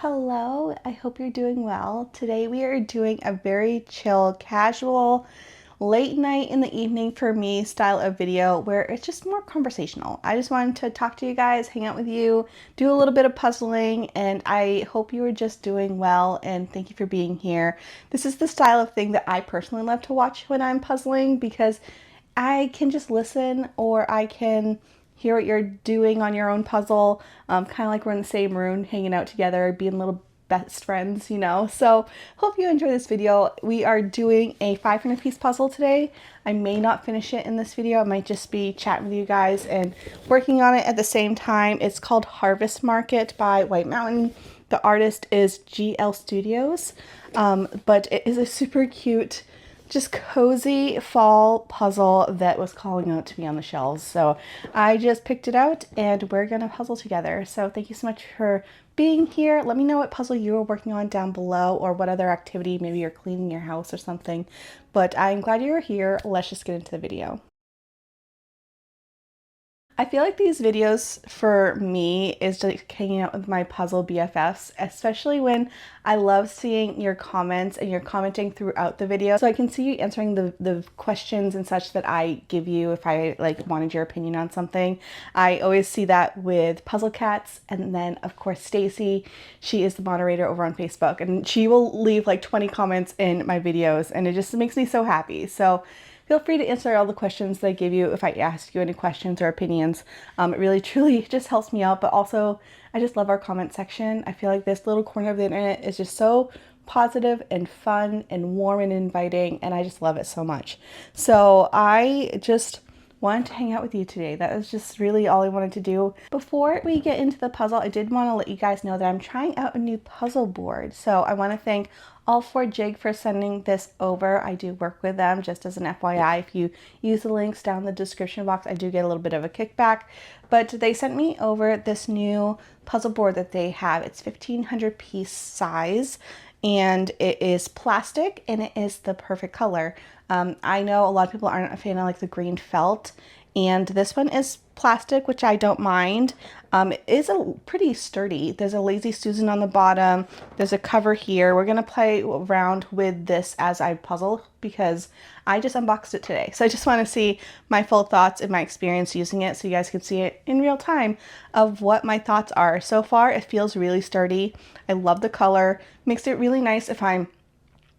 Hello, I hope you're doing well. Today we are doing a very chill, casual, late night in the evening for me style of video where it's just more conversational. I just wanted to talk to you guys, hang out with you, do a little bit of puzzling, and I hope you are just doing well and thank you for being here. This is the style of thing that I personally love to watch when I'm puzzling because I can just listen or I can hear what you're doing on your own puzzle, kind of like we're in the same room hanging out together, being little best friends, you know. So hope you enjoy this video. We are doing a 500 piece puzzle today. I may not finish it in this video. I might just be chatting with you guys and working on it at the same time. It's called Harvest Market by White Mountain. The artist is GL Studios, but it is a super cute, just cozy fall puzzle that was calling out to me on the shelves. So I just picked it out and we're gonna puzzle together. So thank you so much for being here. Let me know what puzzle you are working on down below or what other activity, maybe you're cleaning your house or something. But I'm glad you're here. Let's just get into the video. I feel like these videos for me is like hanging out with my puzzle BFFs, especially when I love seeing your comments and you're commenting throughout the video. So I can see you answering the questions and such that I give you if I like wanted your opinion on something. I always see that with Puzzle Cats, and then of course Stacy, she is the moderator over on Facebook and she will leave like 20 comments in my videos and it just makes me so happy. So feel free to answer all the questions that I give you if I ask you any questions or opinions. It really, truly just helps me out, but also I just love our comment section. I feel like this little corner of the internet is just so positive and fun and warm and inviting, and I just love it so much. So I just wanted to hang out with you today. That was just really all I wanted to do. Before we get into the puzzle, I did want to let you guys know that I'm trying out a new puzzle board. So I want to thank All4Jig for sending this over. I do work with them, just as an FYI. If you use the links down in the description box, I do get a little bit of a kickback. But they sent me over this new puzzle board that they have. It's 1,500 piece size and it is plastic and it is the perfect color. I know a lot of people aren't a fan of like the green felt, and this one is plastic, which I don't mind. It is a pretty sturdy. There's a Lazy Susan on the bottom. There's a cover here. We're gonna play around with this as I puzzle because I just unboxed it today. So I just want to see my full thoughts and my experience using it so you guys can see it in real time of what my thoughts are. So far, it feels really sturdy. I love the color. Makes it really nice if I'm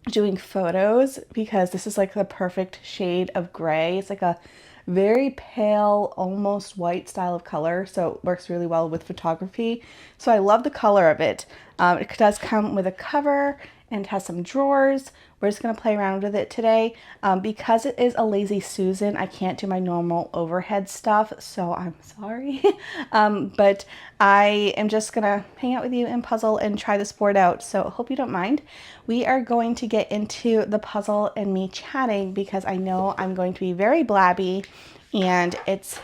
doing photos because this is like the perfect shade of gray. It's like a very pale, almost white style of color, so it works really well with photography. So I love the color of it. It does come with a cover and has some drawers. We're just going to play around with it today. Because it is a Lazy Susan, I can't do my normal overhead stuff, so I'm sorry. But I am just going to hang out with you and puzzle and try this board out, so I hope you don't mind. We are going to get into the puzzle and me chatting because I know I'm going to be very blabby and it's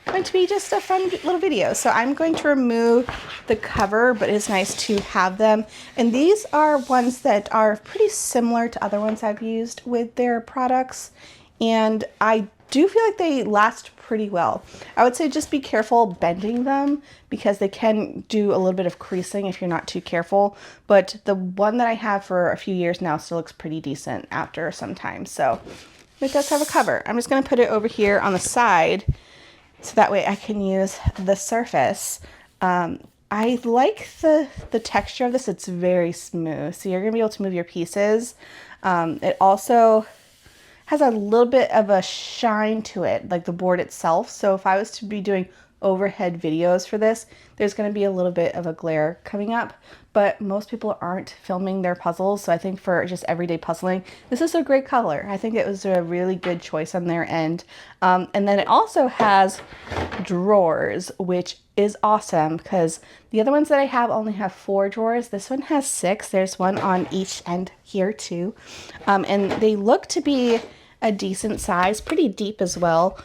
going to be just a fun little video. So I'm going to remove the cover, but it's nice to have them. And these are ones that are pretty similar to other ones I've used with their products. And I do feel like they last pretty well. I would say just be careful bending them because they can do a little bit of creasing if you're not too careful. But the one that I have for a few years now still looks pretty decent after some time. So it does have a cover. I'm just going to put it over here on the side so that way I can use the surface. I like the texture of this. It's very smooth, so you're gonna be able to move your pieces. It also has a little bit of a shine to it, like the board itself. So if I was to be doing overhead videos for this, there's going to be a little bit of a glare coming up, but most people aren't filming their puzzles. So I think for just everyday puzzling, this is a great color. I think it was a really good choice on their end. And then it also has drawers, which is awesome because the other ones that I have only have 4 drawers. This one has 6. There's one on each end here too. And they look to be a decent size, pretty deep as well.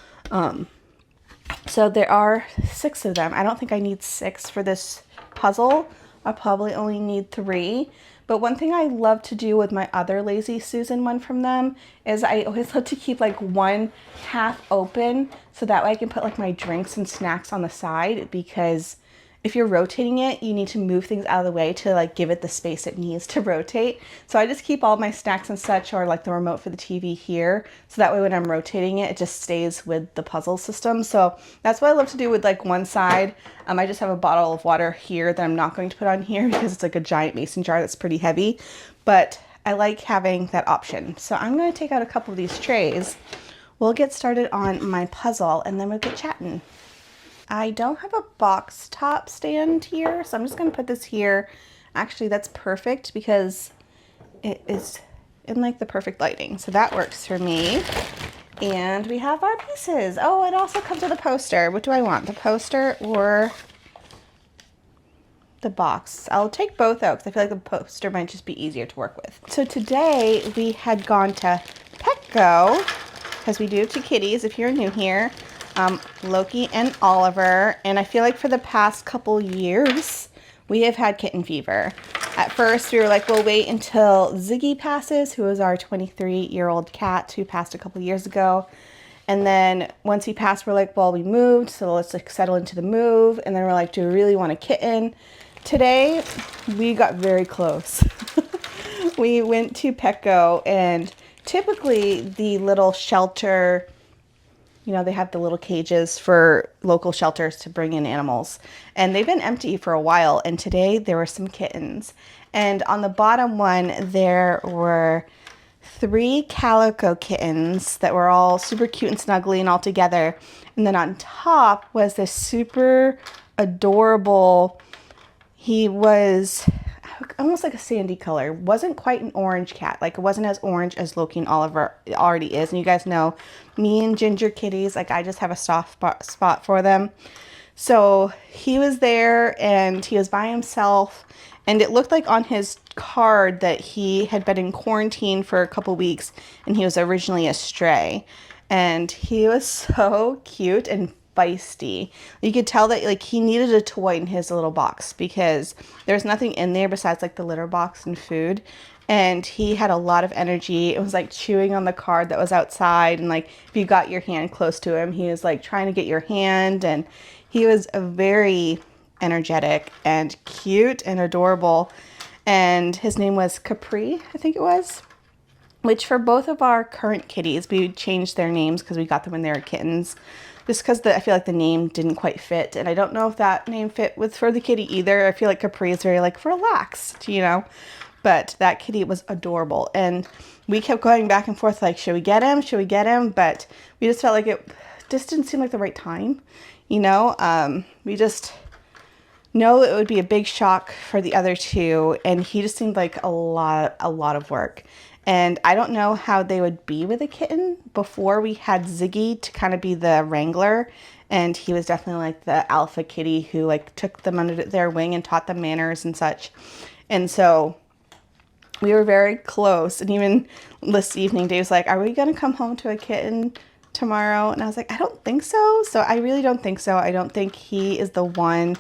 So there are 6 of them. I don't think I need 6 for this puzzle. I'll probably only need 3. But one thing I love to do with my other Lazy Susan one from them is I always love to keep like one half open so that way I can put like my drinks and snacks on the side because if you're rotating it, you need to move things out of the way to like give it the space it needs to rotate. So I just keep all my snacks and such, or like the remote for the TV here. So that way when I'm rotating it, it just stays with the puzzle system. So that's what I love to do with like one side. I just have a bottle of water here that I'm not going to put on here because it's like a giant mason jar that's pretty heavy. But I like having that option. So I'm going to take out a couple of these trays. We'll get started on my puzzle and then we'll get chatting. I don't have a box top stand here, so I'm just going to put this here. Actually, that's perfect because it is in like the perfect lighting. So that works for me. And we have our pieces. Oh, it also comes with a poster. What do I want? The poster or the box? I'll take both out because I feel like the poster might just be easier to work with. So today we had gone to Petco, because we do have two kitties if you're new here. Loki and Oliver, and I feel like for the past couple years we have had kitten fever. At first we were like, we'll wait until Ziggy passes, who is our 23-year-old cat who passed a couple years ago. And then once he passed, we're like, well, we moved, so let's like settle into the move. And then we're like, do we really want a kitten? Today we got very close. We went to Petco, and typically the little shelter, you know, they have the little cages for local shelters to bring in animals. And they've been empty for a while. And today there were some kittens. And on the bottom one, there were 3 calico kittens that were all super cute and snuggly and all together. And then on top was this super adorable, he was almost like a sandy color. Wasn't quite an orange cat. Like, it wasn't as orange as Loki and Oliver already is. And you guys know me and ginger kitties, like I just have a soft spot for them. So he was there and he was by himself, and it looked like on his card that he had been in quarantine for a couple weeks and he was originally a stray. And he was so cute and feisty. You could tell that like he needed a toy in his little box because there's nothing in there besides like the litter box and food. And he had a lot of energy. It was like chewing on the card that was outside, and like if you got your hand close to him, he was like trying to get your hand. And he was a very energetic and cute and adorable. And his name was Capri, I think it was. Which for both of our current kitties, we changed their names because we got them when they were kittens. Just because I feel like the name didn't quite fit. And I don't know if that name fit with for the kitty either. I feel like Capri is very like relaxed, you know. But that kitty was adorable. And we kept going back and forth like, should we get him? Should we get him? But we just felt like it just didn't seem like the right time, you know. We just know it would be a big shock for the other two. And he just seemed like a lot of work. And I don't know how they would be with a kitten. Before we had Ziggy to kind of be the wrangler, and he was definitely like the alpha kitty who like took them under their wing and taught them manners and such. And so we were very close. And even this evening, Dave's like, are we going to come home to a kitten tomorrow? And I was like, I don't think so. So I really don't think so. I don't think he is the one.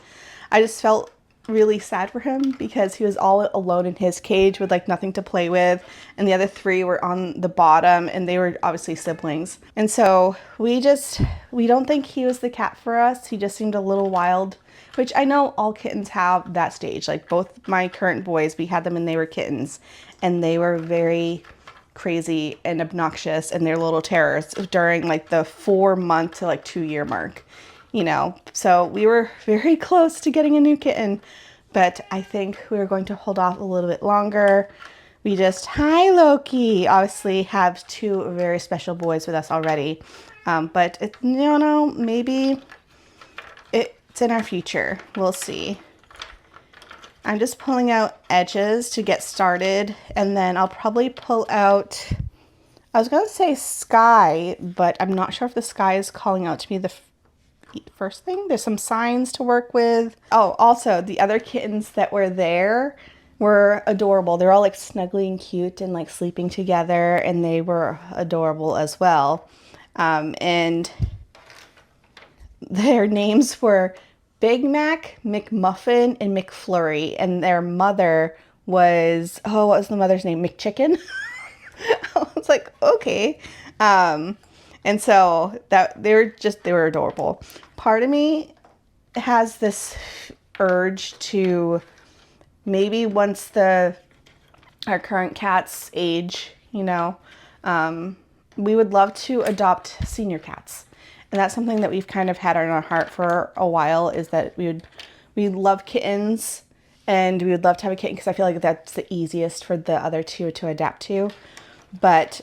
I just felt really sad for him because he was all alone in his cage with like nothing to play with, and the other 3 were on the bottom, and they were obviously siblings. And so we don't think he was the cat for us. He just seemed a little wild, which I know all kittens have that stage. Like both my current boys, we had them when they were kittens, and they were very crazy and obnoxious and their little terrors during like the 4-month to like 2-year mark. You know, so we were very close to getting a new kitten, but I think we were going to hold off a little bit longer. We just, hi Loki, obviously have 2 very special boys with us already, but it, you know, maybe it's in our future. We'll see. I'm just pulling out edges to get started, and then I'll probably pull out, I was going to say sky, but I'm not sure if the sky is calling out to me the first thing. There's some signs to work with. Oh, also the other kittens that were there were adorable. They're all like snuggly and cute and like sleeping together, and they were adorable as well. And their names were Big Mac, McMuffin, and McFlurry, and their mother was, oh, what was the mother's name? McChicken. I was like, okay. And so that they were adorable. Part of me has this urge to maybe once our current cats age, you know, we would love to adopt senior cats. And that's something that we've kind of had on our heart for a while, is that we love kittens, and we would love to have a kitten because I feel like that's the easiest for the other two to adapt to. But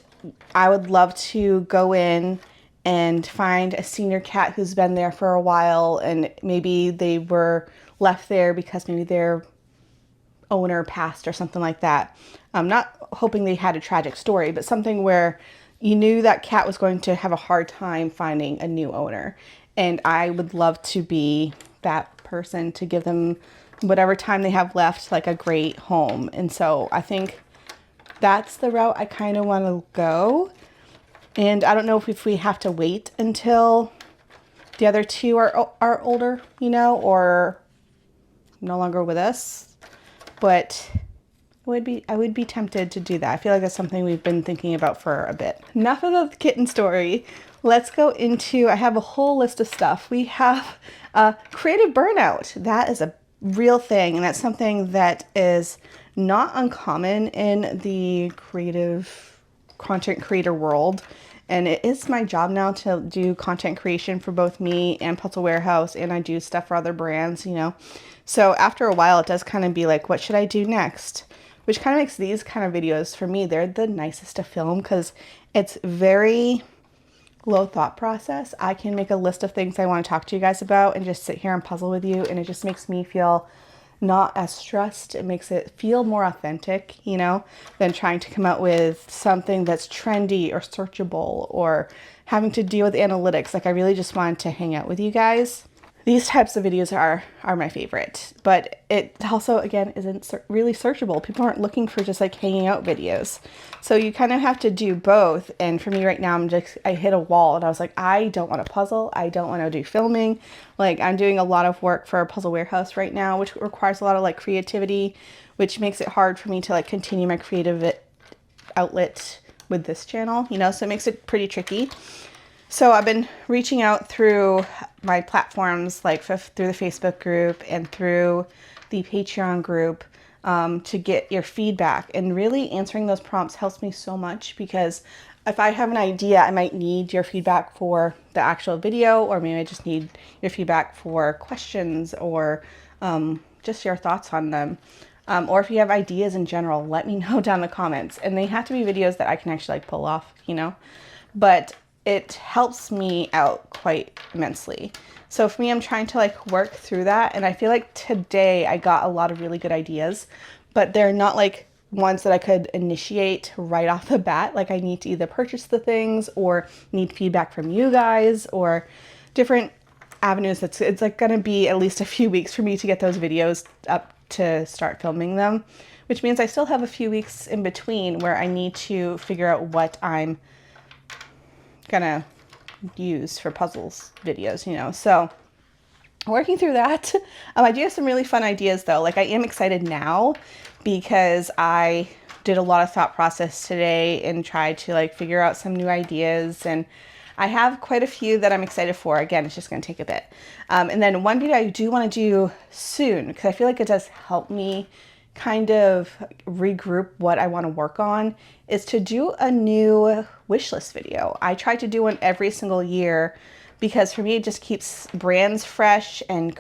I would love to go in and find a senior cat who's been there for a while, and maybe they were left there because maybe their owner passed or something like that. I'm not hoping they had a tragic story, but something where you knew that cat was going to have a hard time finding a new owner. And I would love to be that person to give them whatever time they have left, like a great home. And so I think that's the route I kind of want to go. And I don't know if we have to wait until the other two are older, you know, or no longer with us. But I would be tempted to do that. I feel like that's something we've been thinking about for a bit. Enough of the kitten story. Let's go into, I have a whole list of stuff. We have creative burnout. That is a real thing, and that's something that is not uncommon in the creative content creator world. And it is my job now to do content creation for both me and Puzzle Warehouse, and I do stuff for other brands, you know. So after a while, it does kind of be like, what should I do next? Which kind of makes these kind of videos, for me, they're the nicest to film because it's very low thought process. I can make a list of things I want to talk to you guys about and just sit here and puzzle with you, and it just makes me feel not as stressed. It makes it feel more authentic, you know, than trying to come out with something that's trendy or searchable or having to deal with analytics. Like, I really just wanted to hang out with you guys. These types of videos are my favorite, but it also, again, isn't really searchable. People aren't looking for just like hanging out videos. So you kind of have to do both. And for me right now, I hit a wall, and I was like, I don't want to puzzle. I don't want to do filming. Like, I'm doing a lot of work for Puzzle Warehouse right now, which requires a lot of like creativity, which makes it hard for me to like continue my creative outlet with this channel, you know, so it makes it pretty tricky. So I've been reaching out through my platforms, like through the Facebook group and through the Patreon group, to get your feedback. And really answering those prompts helps me so much, because if I have an idea, I might need your feedback for the actual video, or maybe I just need your feedback for questions, or just your thoughts on them. Or if you have ideas in general, let me know down in the comments. And they have to be videos that I can actually like pull off, you know, but it helps me out quite immensely. So for me, I'm trying to like work through that. And I feel like today I got a lot of really good ideas, but they're not like ones that I could initiate right off the bat. Like, I need to either purchase the things or need feedback from you guys, or different avenues. It's like gonna be at least a few weeks for me to get those videos up to start filming them, which means I still have a few weeks in between where I need to figure out what I'm gonna use for puzzles videos, you know. So working through that. I do have some really fun ideas though. Like, I am excited now because I did a lot of thought process today and tried to like figure out some new ideas, and I have quite a few that I'm excited for. Again, it's just going to take a bit. And then one video I do want to do soon, because I feel like it does help me kind of regroup what I want to work on, is to do a new wish list video. I try to do one every single year because for me it just keeps brands fresh and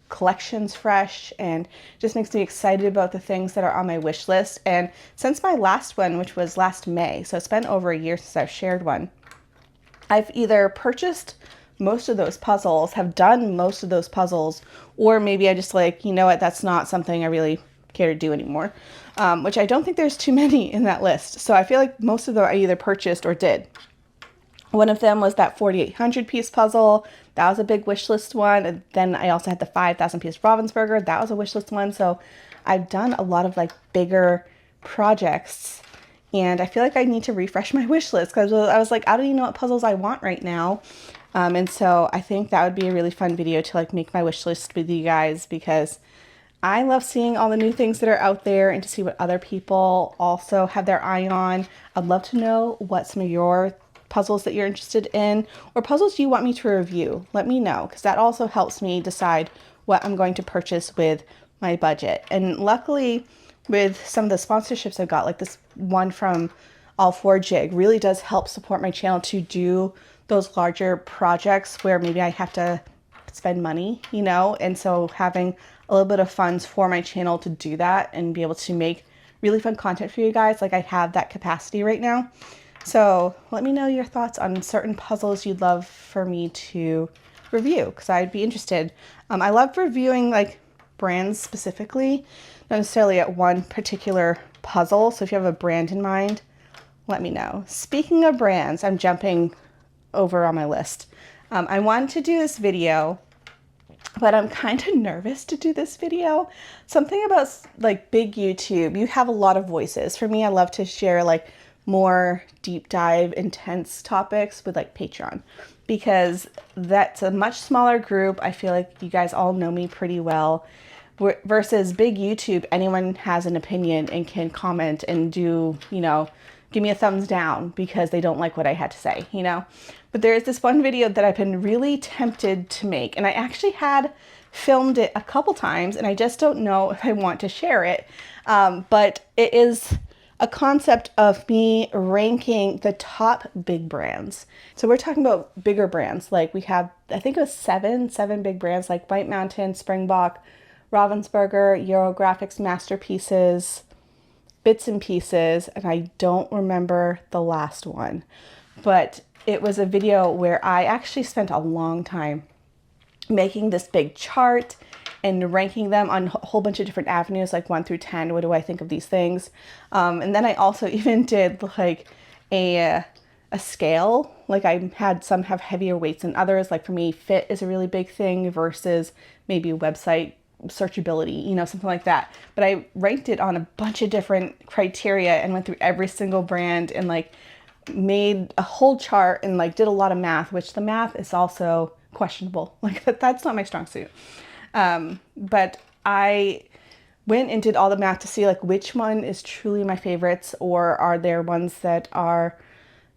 collections fresh, and just makes me excited about the things that are on my wish list. And since my last one, which was last May, so it's been over a year since I've shared one, I've either purchased most of those puzzles, have done most of those puzzles, or maybe I just like, you know what, that's not something I really care to do anymore, which I don't think there's too many in that list. So I feel like most of them I either purchased or did. One of them was that 4,800 piece puzzle. That was a big wish list one. And then I also had the 5,000 piece Ravensburger. That was a wish list one. So I've done a lot of like bigger projects, and I feel like I need to refresh my wish list, because I was like, I don't even know what puzzles I want right now. And so I think that would be a really fun video to like make my wish list with you guys, because I love seeing all the new things that are out there and to see what other people also have their eye on. I'd love to know what some of your puzzles that you're interested in, or puzzles you want me to review. Let me know, because that also helps me decide what I'm going to purchase with my budget. And luckily, with some of the sponsorships I've got, like this one from All4Jig, really does help support my channel to do those larger projects where maybe I have to spend money, you know? And so having a little bit of funds for my channel to do that and be able to make really fun content for you guys, like I have that capacity right now. So let me know your thoughts on certain puzzles you'd love for me to review, because I'd be interested. I love reviewing like brands specifically, not necessarily at one particular puzzle. So if you have a brand in mind, let me know. Speaking of brands, I'm jumping over on my list. I wanted to do this video, but I'm kind of nervous to do this video. Something about like big YouTube, you have a lot of voices. For me, I love to share like more deep dive, intense topics with like Patreon, because that's a much smaller group. I feel like you guys all know me pretty well. Versus big YouTube, anyone has an opinion and can comment and do, you know, give me a thumbs down because they don't like what I had to say, you know? But there is this one video that I've been really tempted to make, and I actually had filmed it a couple times, and I just don't know if I want to share it. But it is a concept of me ranking the top big brands. So we're talking about bigger brands. Like we have, I think it was seven big brands like White Mountain, Springbok, Ravensburger, Eurographics, Masterpieces, Bits and Pieces, and I don't remember the last one. But it was a video where I actually spent a long time making this big chart and ranking them on a whole bunch of different avenues, like 1 through 10. What do I think of these things? And then I also even did like a scale. Like I had some have heavier weights than others. Like for me, fit is a really big thing versus maybe website searchability, you know, something like that. But I ranked it on a bunch of different criteria and went through every single brand and like made a whole chart and like did a lot of math, which the math is also questionable. Like that's not my strong suit. But I went and did all the math to see like which one is truly my favorites, or are there ones that are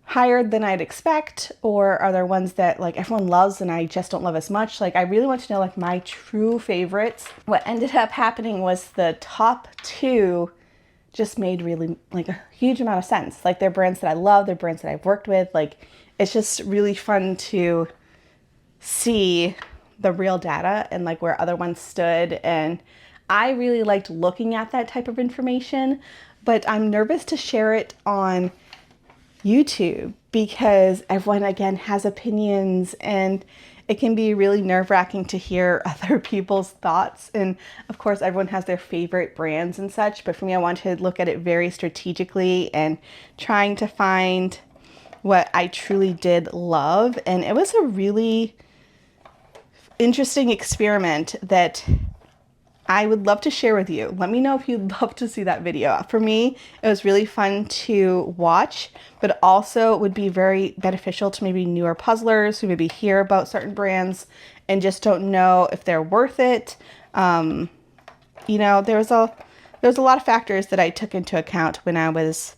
higher than I'd expect, or are there ones that like everyone loves and I just don't love as much. Like I really want to know like my true favorites. What ended up happening was the top 2 just made really like a huge amount of sense. Like they're brands that I love, they're brands that I've worked with. Like it's just really fun to see the real data and like where other ones stood. And I really liked looking at that type of information, but I'm nervous to share it on YouTube because everyone again has opinions, and it can be really nerve-wracking to hear other people's thoughts. And of course everyone has their favorite brands and such, but for me I wanted to look at it very strategically and trying to find what I truly did love. And it was a really interesting experiment that I would love to share with you. Let me know if you'd love to see that video. For me, it was really fun to watch, but also would be very beneficial to maybe newer puzzlers who maybe hear about certain brands and just don't know if they're worth it. You know, there was a lot of factors that I took into account when I was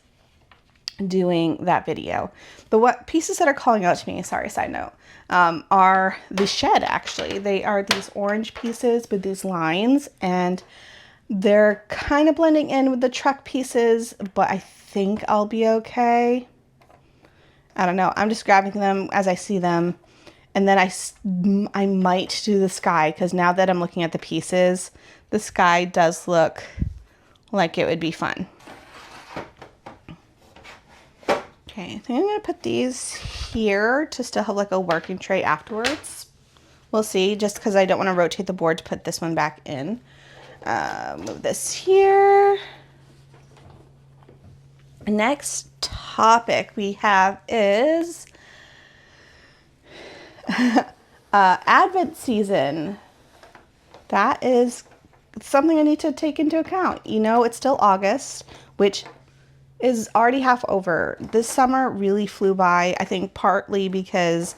doing that video. But what pieces that are calling out to me, sorry, side note, are the shed actually. They are these orange pieces with these lines, and they're kind of blending in with the truck pieces, but I think I'll be okay. I don't know. I'm just grabbing them as I see them. And then I might do the sky, because now that I'm looking at the pieces, the sky does look like it would be fun. Okay, I think I'm going to put these here to still have like a working tray afterwards. We'll see, just because I don't want to rotate the board to put this one back in. Move this here. Next topic we have is Advent season. That is something I need to take into account. You know, it's still August, which is already half over. This summer really flew by, I think partly because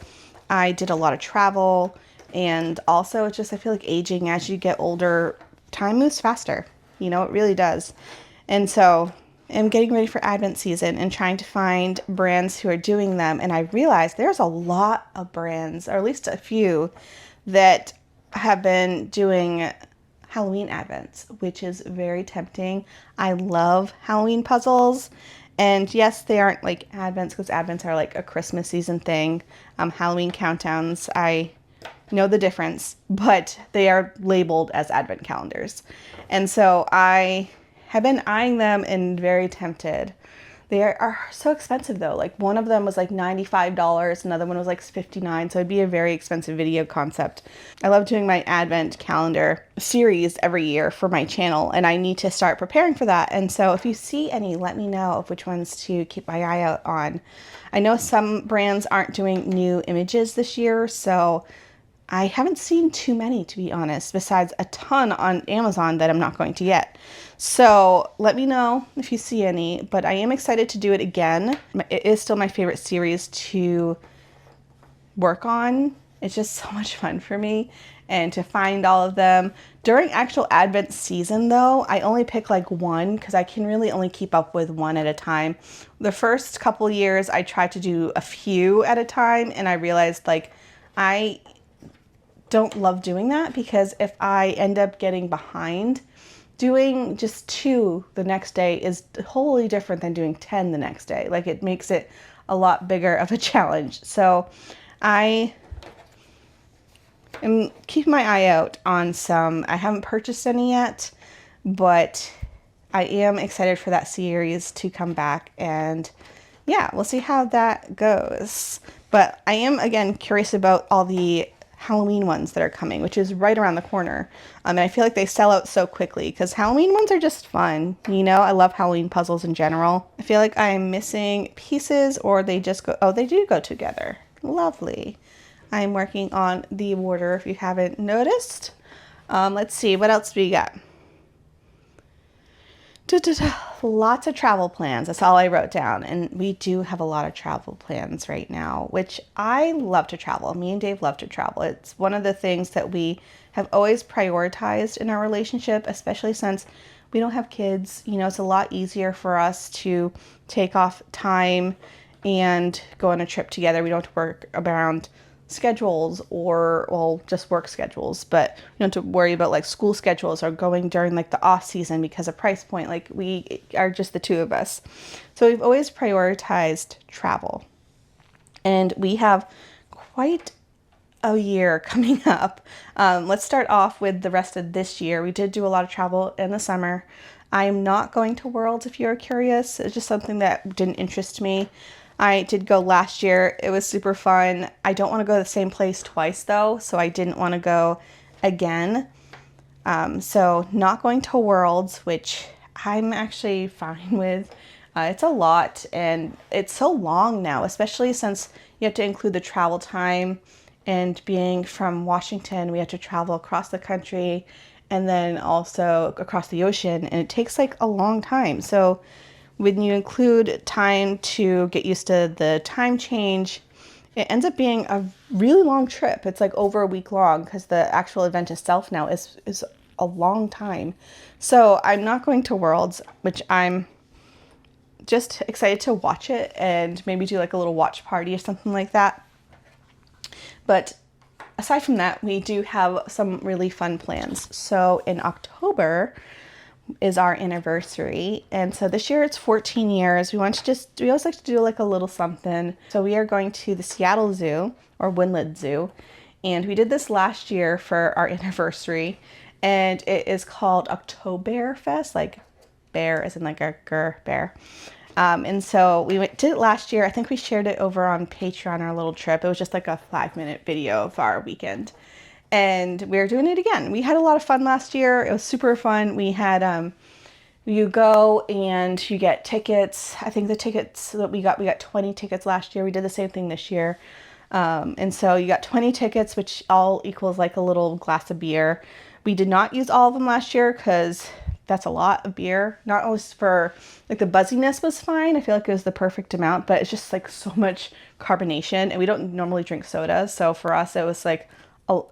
I did a lot of travel, and also it's just, I feel like aging as you get older, time moves faster. You know, it really does. And so I'm getting ready for Advent season and trying to find brands who are doing them. And I realized there's a lot of brands, or at least a few, that have been doing Halloween advents, which is very tempting. I love Halloween puzzles. And yes, they aren't like advents because advents are like a Christmas season thing. Halloween countdowns, I know the difference, but they are labeled as advent calendars. And so I have been eyeing them and very tempted. They are so expensive though. Like one of them was like $95, another one was like $59, so it'd be a very expensive video concept. I love doing my advent calendar series every year for my channel, and I need to start preparing for that. And so if you see any, let me know of which ones to keep my eye out on. I know some brands aren't doing new images this year, so I haven't seen too many, to be honest, besides a ton on Amazon that I'm not going to get. So let me know if you see any, but I am excited to do it again. It is still my favorite series to work on. It's just so much fun for me, and to find all of them. During actual Advent season though, I only pick like one because I can really only keep up with one at a time. The first couple years I tried to do a few at a time, and I realized like I don't love doing that, because if I end up getting behind, doing just 2 the next day is wholly different than doing 10 the next day. Like it makes it a lot bigger of a challenge. So I am keeping my eye out on some. I haven't purchased any yet, but I am excited for that series to come back, and yeah, we'll see how that goes. But I am, again, curious about all the Halloween ones that are coming, which is right around the corner. And I feel like they sell out so quickly because Halloween ones are just fun. You know, I love Halloween puzzles in general. I feel like I'm missing pieces, or they just go, oh, they do go together. Lovely. I'm working on the border if you haven't noticed. Let's see, what else do we got? Lots of travel plans. That's all I wrote down. And we do have a lot of travel plans right now, which I love to travel. Me and Dave love to travel. It's one of the things that we have always prioritized in our relationship, especially since we don't have kids. You know, it's a lot easier for us to take off time and go on a trip together. We don't have to work around schedules, or well, just work schedules, but you don't have to worry about like school schedules or going during like the off season because of price point. Like we are just the two of us. So we've always prioritized travel, and we have quite a year coming up. Let's start off with the rest of this year. We did do a lot of travel in the summer. I'm not going to Worlds, if you're curious. It's just something that didn't interest me. I did go last year. It was super fun. I don't want to go to the same place twice though, so I didn't want to go again. So not going to Worlds, which I'm actually fine with. It's a lot, and it's so long now, especially since you have to include the travel time, and being from Washington, we have to travel across the country and then also across the ocean, and it takes like a long time. So when you include time to get used to the time change, it ends up being a really long trip. It's like over a week long because the actual event itself now is a long time. So I'm not going to Worlds, which I'm just excited to watch it and maybe do like a little watch party or something like that. But aside from that, we do have some really fun plans. So in October is our anniversary, and so this year it's 14 years. We always like to do like a little something. So we are going to the Seattle Zoo, or Winland Zoo, and we did this last year for our anniversary, and it is called Oktoberfest, like bear as in like a bear. And so we did it last year. I think we shared it over on Patreon, our little trip. It was just like a 5-minute video of our weekend. And we're doing it again. We had a lot of fun last year. It was super fun. We had, you go and you get tickets. I think the tickets that we got 20 tickets last year. We did the same thing this year. And so you got 20 tickets, which all equals like a little glass of beer. We did not use all of them last year because that's a lot of beer. Not only for like the buzziness was fine. I feel like it was the perfect amount, but it's just like so much carbonation, and we don't normally drink soda. So for us, it was like,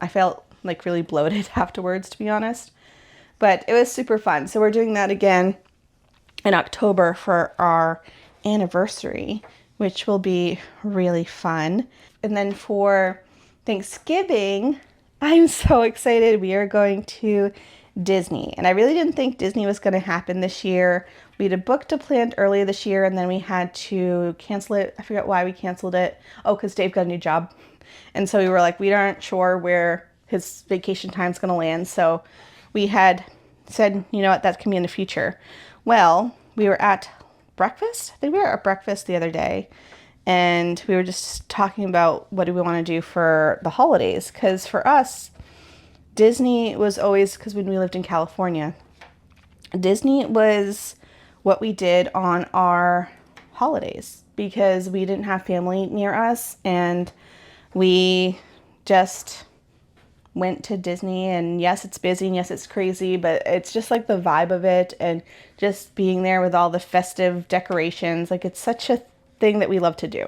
I felt like really bloated afterwards, to be honest. But it was super fun. So we're doing that again in October for our anniversary, which will be really fun. And then for Thanksgiving, I'm so excited. We are going to Disney. And I really didn't think Disney was going to happen this year. We had booked a plan earlier this year and then we had to cancel it. I forget why we canceled it. Oh, because Dave got a new job. And so we were like, we aren't sure where his vacation time's going to land. So we had said, you know what, that can be in the future. Well, we were at breakfast. I think we were at breakfast the other day and we were just talking about what do we want to do for the holidays. Because for us, Disney was always, because when we lived in California, Disney was what we did on our holidays because we didn't have family near us and we just went to Disney. And yes, it's busy and yes, it's crazy, but it's just like the vibe of it and just being there with all the festive decorations. Like it's such a thing that we love to do.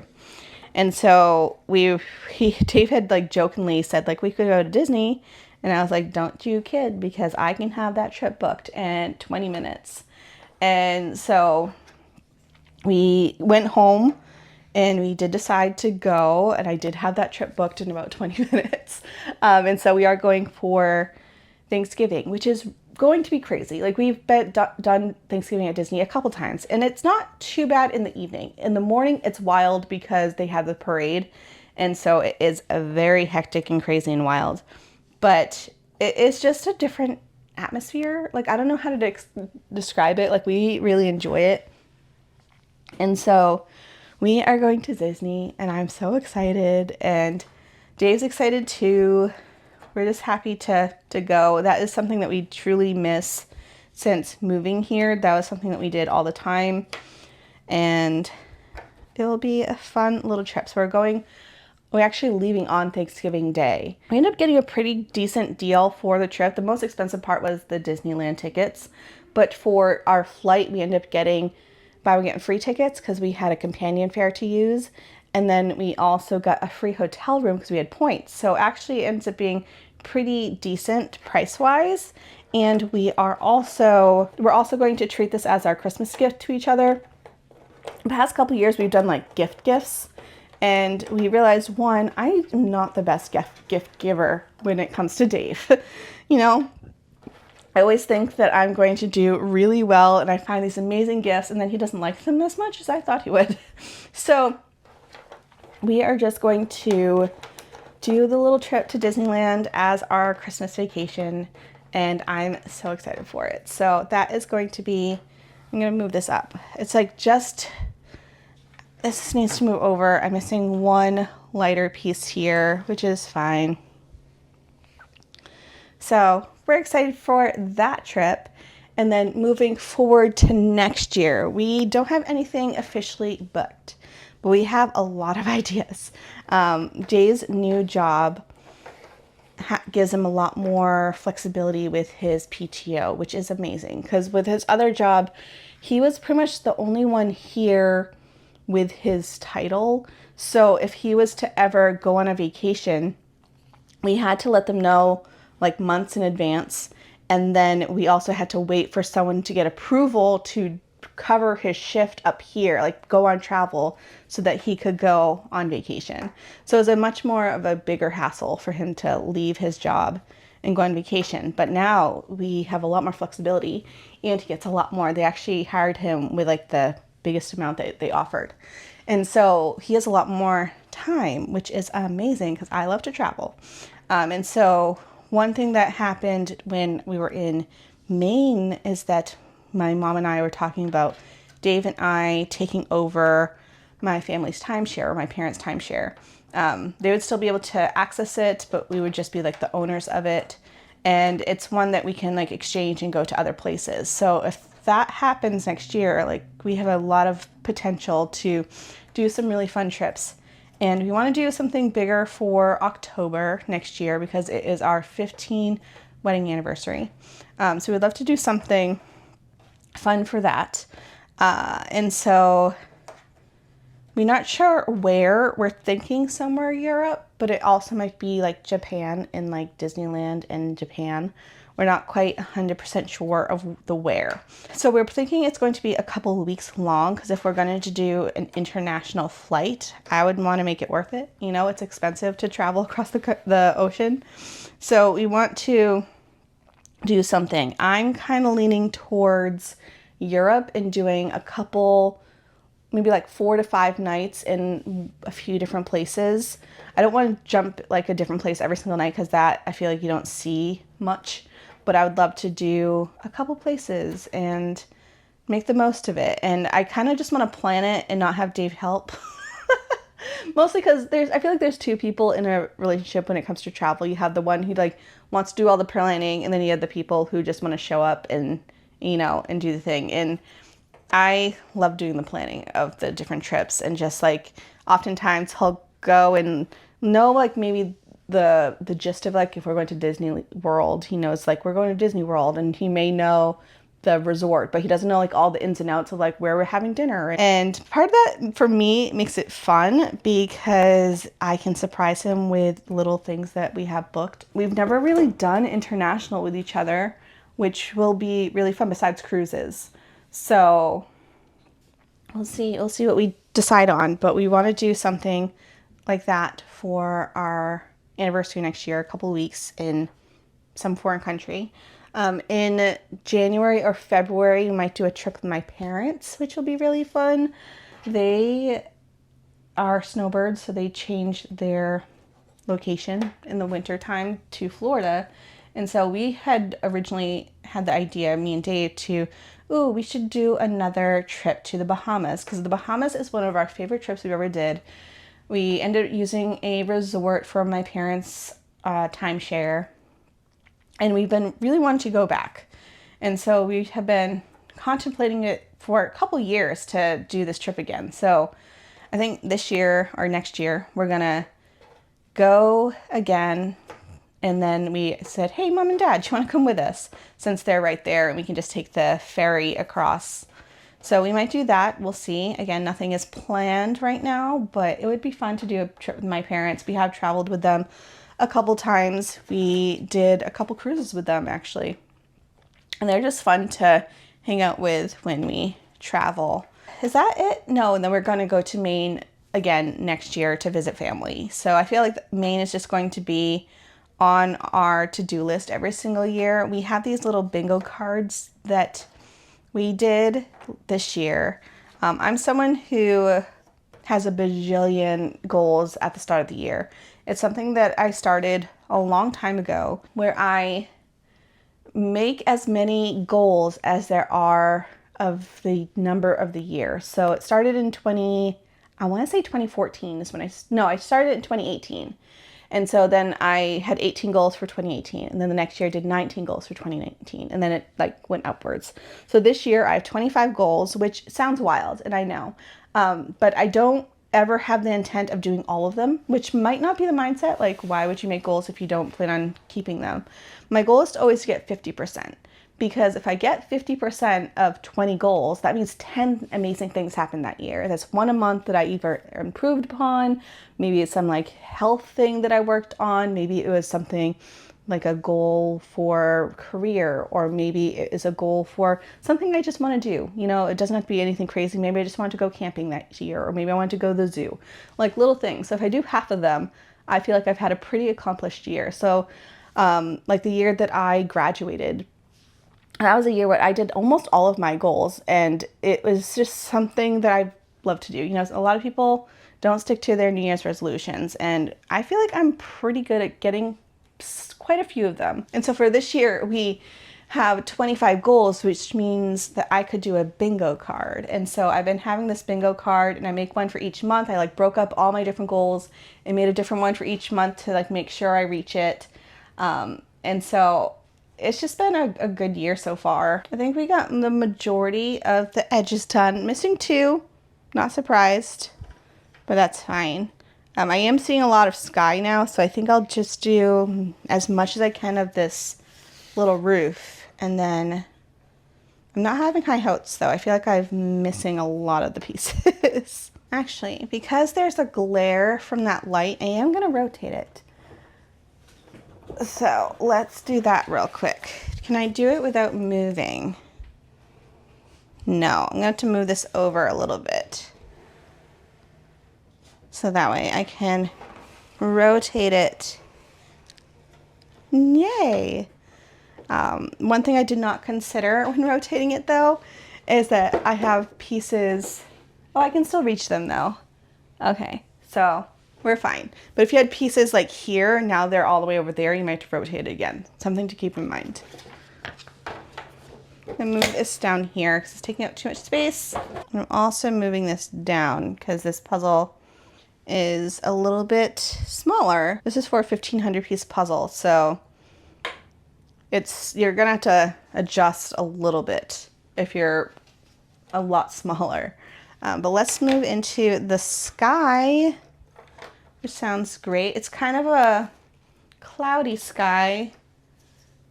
And so Dave had like jokingly said like we could go to Disney, and I was like, don't you kid, because I can have that trip booked in 20 minutes. And so we went home and we did decide to go, and I did have that trip booked in about 20 minutes. And so we are going for Thanksgiving, which is going to be crazy. Like we've done Thanksgiving at Disney a couple times, and it's not too bad in the evening. In the morning, it's wild because they have the parade, and so it is a very hectic and crazy and wild. But it is just a different atmosphere. Like I don't know how to describe it. Like we really enjoy it, and so we are going to Disney, and I'm so excited, and Dave's excited too. We're just happy to go. That is something that we truly miss since moving here. That was something that we did all the time, and it'll be a fun little trip. So we're actually leaving on Thanksgiving Day. We ended up getting a pretty decent deal for the trip. The most expensive part was the Disneyland tickets, but for our flight, we ended up getting buy one get free tickets because we had a companion fare to use. And then we also got a free hotel room because we had points. So actually it ends up being pretty decent price-wise. And we're also going to treat this as our Christmas gift to each other. The past couple years we've done like gifts, and we realized, one, I am not the best gift giver when it comes to Dave. You know, I always think that I'm going to do really well and I find these amazing gifts and then he doesn't like them as much as I thought he would. So we are just going to do the little trip to Disneyland as our Christmas vacation, and I'm so excited for it. So that is going to be, I'm going to move this up. It's like this needs to move over. I'm missing one lighter piece here, which is fine. So we're excited for that trip. And then moving forward to next year, we don't have anything officially booked, but we have a lot of ideas. Jay's new job gives him a lot more flexibility with his PTO, which is amazing because with his other job, he was pretty much the only one here with his title. So if he was to ever go on a vacation, we had to let them know like months in advance. And then we also had to wait for someone to get approval to cover his shift up here, like go on travel so that he could go on vacation. So it was a much more of a bigger hassle for him to leave his job and go on vacation. But now we have a lot more flexibility and he gets a lot more. They actually hired him with like the biggest amount that they offered. And so he has a lot more time, which is amazing because I love to travel. And so one thing that happened when we were in Maine is that my mom and I were talking about Dave and I taking over my family's timeshare or my parents' timeshare. They would still be able to access it, but we would just be like the owners of it. And it's one that we can like exchange and go to other places. So if that happens next year, like we have a lot of potential to do some really fun trips. And we want to do something bigger for October next year because it is our 15th wedding anniversary. So we'd love to do something fun for that. And so we're not sure where. We're thinking somewhere Europe, but it also might be like Japan and like Disneyland in Japan we're not quite 100% sure of the where. So we're thinking it's going to be a couple of weeks long, because if we're going to do an international flight, I would want to make it worth it. You know, it's expensive to travel across the ocean. So we want to do something. I'm kind of leaning towards Europe and doing a couple, maybe like 4 to 5 nights in a few different places. I don't want to jump like a different place every single night, because that I feel like you don't see much, but I would love to do a couple places and make the most of it. And I kind of just want to plan it and not have Dave help. Mostly because I feel like there's two people in a relationship when it comes to travel. You have the one who like wants to do all the planning, and then you have the people who just want to show up and, you know, and do the thing. And I love doing the planning of the different trips, and just like oftentimes he'll go and know like maybe the gist of like if we're going to Disney World, he knows like we're going to Disney World, and he may know the resort, but he doesn't know like all the ins and outs of like where we're having dinner. And part of that for me makes it fun, because I can surprise him with little things that we have booked. We've never really done international with each other, which will be really fun besides cruises. So we'll see what we decide on, but we want to do something like that for our anniversary next year, a couple of weeks in some foreign country. In January or February, we might do a trip with my parents, which will be really fun. They are snowbirds, so they change their location in the winter time to Florida. And so we had originally had the idea, me and Dave, we should do another trip to the Bahamas, because the Bahamas is one of our favorite trips we've ever did. We ended up using a resort for my parents' timeshare, and we've been really wanting to go back. And so we have been contemplating it for a couple years to do this trip again. So I think this year or next year, we're gonna go again. And then we said, hey, Mom and Dad, do you want to come with us? Since they're right there and we can just take the ferry across. So we might do that. We'll see. Again, nothing is planned right now, but it would be fun to do a trip with my parents. We have traveled with them a couple times. We did a couple cruises with them, actually. And they're just fun to hang out with when we travel. Is that it? No, and then we're going to go to Maine again next year to visit family. So I feel like Maine is just going to be on our to-do list every single year. We have these little bingo cards that we did this year. I'm someone who has a bajillion goals at the start of the year. It's something that I started a long time ago, where I make as many goals as there are of the number of the year. So it started in I want to say 2014 is when I started in 2018. And so then I had 18 goals for 2018. And then the next year I did 19 goals for 2019. And then it like went upwards. So this year I have 25 goals, which sounds wild, and I know. But I don't ever have the intent of doing all of them, which might not be the mindset. Like, why would you make goals if you don't plan on keeping them? My goal is to always get 50%. Because if I get 50% of 20 goals, that means 10 amazing things happen that year. That's one a month that I either improved upon. Maybe it's some like health thing that I worked on. Maybe it was something like a goal for career, or maybe it is a goal for something I just want to do. You know, it doesn't have to be anything crazy. Maybe I just want to go camping that year, or maybe I want to go to the zoo, like little things. So if I do half of them, I feel like I've had a pretty accomplished year. So like the year that I graduated, that was a year where I did almost all of my goals, and it was just something that I love to do. You know, a lot of people don't stick to their New Year's resolutions, and I feel like I'm pretty good at getting quite a few of them. And so for this year, we have 25 goals, which means that I could do a bingo card. And so I've been having this bingo card, and I make one for each month. I like broke up all my different goals and made a different one for each month to like make sure I reach it. And so it's just been a good year so far. I think we got the majority of the edges done. Missing 2, not surprised, but that's fine. I am seeing a lot of sky now, so I think I'll just do as much as I can of this little roof. And then I'm not having high hopes though. I feel like I'm missing a lot of the pieces. Actually, because there's a glare from that light, I am gonna rotate it. So let's do that real quick. Can I do it without moving? No, I'm going to have to move this over a little bit. So that way I can rotate it. Yay! One thing I did not consider when rotating it though is that I have pieces. Oh, I can still reach them though. Okay, so we're fine. But if you had pieces like here, now they're all the way over there, you might have to rotate it again. Something to keep in mind. I'm gonna move this down here because it's taking up too much space. I'm also moving this down because this puzzle is a little bit smaller. This is for a 1,500 piece puzzle, so you're gonna have to adjust a little bit if you're a lot smaller. But let's move into the sky, which sounds great. It's kind of a cloudy sky,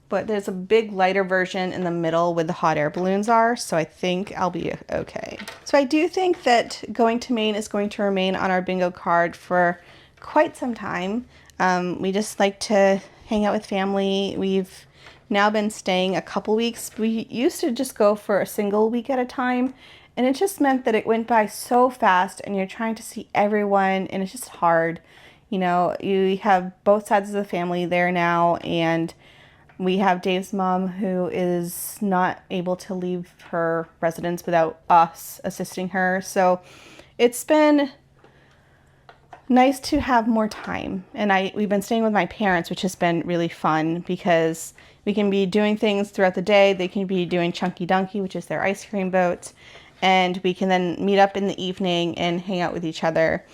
but there's a big lighter version in the middle where the hot air balloons are, so I think I'll be okay. So I do think that going to Maine is going to remain on our bingo card for quite some time. We just like to hang out with family. We've now been staying a couple weeks. We used to just go for a single week at a time, and it just meant that it went by so fast and you're trying to see everyone and it's just hard. You know, you have both sides of the family there now, and we have Dave's mom who is not able to leave her residence without us assisting her. So it's been nice to have more time. And we've been staying with my parents, which has been really fun because we can be doing things throughout the day. They can be doing Chunky Donkey, which is their ice cream boat. And we can then meet up in the evening and hang out with each other.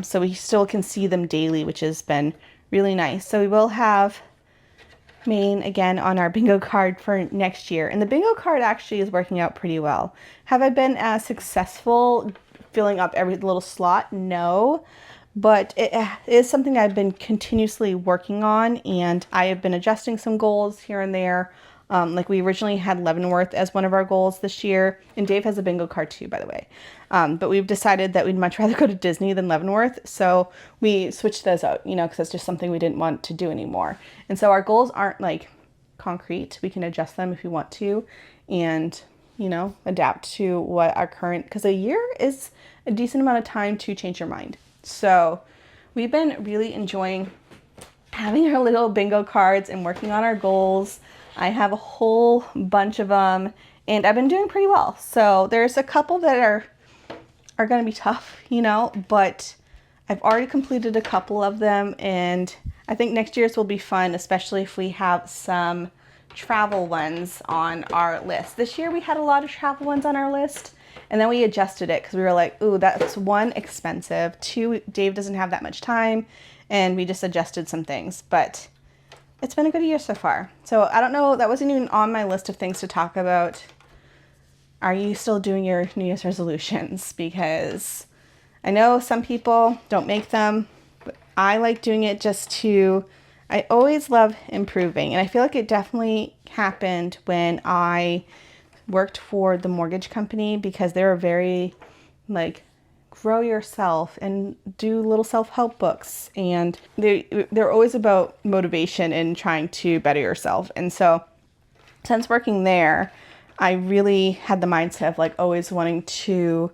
So we still can see them daily, which has been really nice. So we will have Maine again on our bingo card for next year. And the bingo card actually is working out pretty well. Have I been as successful filling up every little slot? No. But it is something I've been continuously working on, and I have been adjusting some goals here and there. Like we originally had Leavenworth as one of our goals this year, and Dave has a bingo card too, by the way. But we've decided that we'd much rather go to Disney than Leavenworth, so we switched those out, you know, because that's just something we didn't want to do anymore. And so our goals aren't like concrete. We can adjust them if we want to, and you know, adapt to what our current, because a year is a decent amount of time to change your mind. So we've been really enjoying having our little bingo cards and working on our goals. I have a whole bunch of them, and I've been doing pretty well. So there's a couple that are going to be tough, you know, but I've already completed a couple of them, and I think next year's will be fun, especially if we have some travel ones on our list. This year we had a lot of travel ones on our list, and then we adjusted it because we were like, ooh, that's one, expensive. Two, Dave doesn't have that much time, and we just adjusted some things. But it's been a good year so far. So I don't know, that wasn't even on my list of things to talk about. Are you still doing your New Year's resolutions? Because I know some people don't make them, but I like doing it just to, I always love improving. And I feel like it definitely happened when I worked for the mortgage company, because they were very like, grow yourself and do little self-help books, and they're always about motivation and trying to better yourself. And so since working there, I really had the mindset of like always wanting to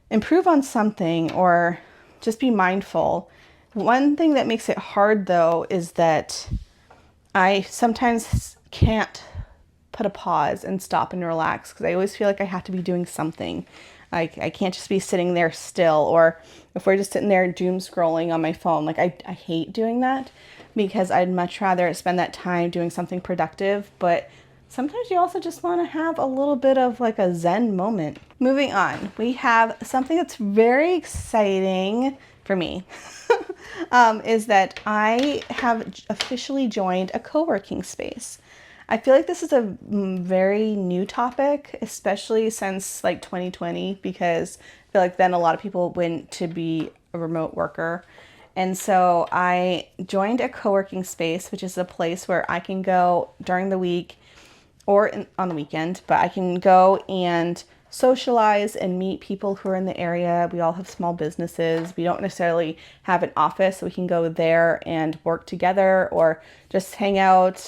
improve on something or just be mindful. One thing that makes it hard though is that I sometimes can't put a pause and stop and relax, because I always feel like I have to be doing something. Like I can't just be sitting there still, or if we're just sitting there doom scrolling on my phone, like I hate doing that, because I'd much rather spend that time doing something productive. But sometimes you also just want to have a little bit of like a Zen moment. Moving on, we have something that's very exciting for me, is that I have officially joined a co-working space. I feel like this is a very new topic, especially since like 2020, because I feel like then a lot of people went to be a remote worker. And so I joined a co-working space, which is a place where I can go during the week or on the weekend, but I can go and socialize and meet people who are in the area. We all have small businesses. We don't necessarily have an office, so we can go there and work together or just hang out,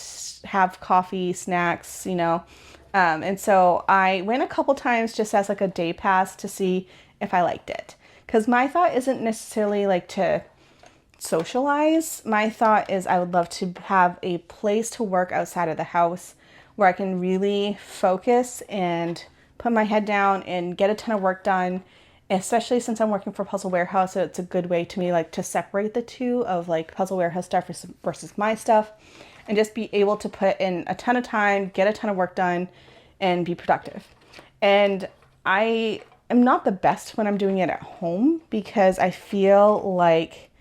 have coffee, snacks, you know. And so I went a couple times just as like a day pass to see if I liked it. Because my thought isn't necessarily like to socialize. My thought is I would love to have a place to work outside of the house where I can really focus and put my head down and get a ton of work done, especially since I'm working for Puzzle Warehouse. So it's a good way to me like to separate the two of like Puzzle Warehouse stuff versus my stuff, and just be able to put in a ton of time, get a ton of work done, and be productive. And I am not the best when I'm doing it at home because I feel like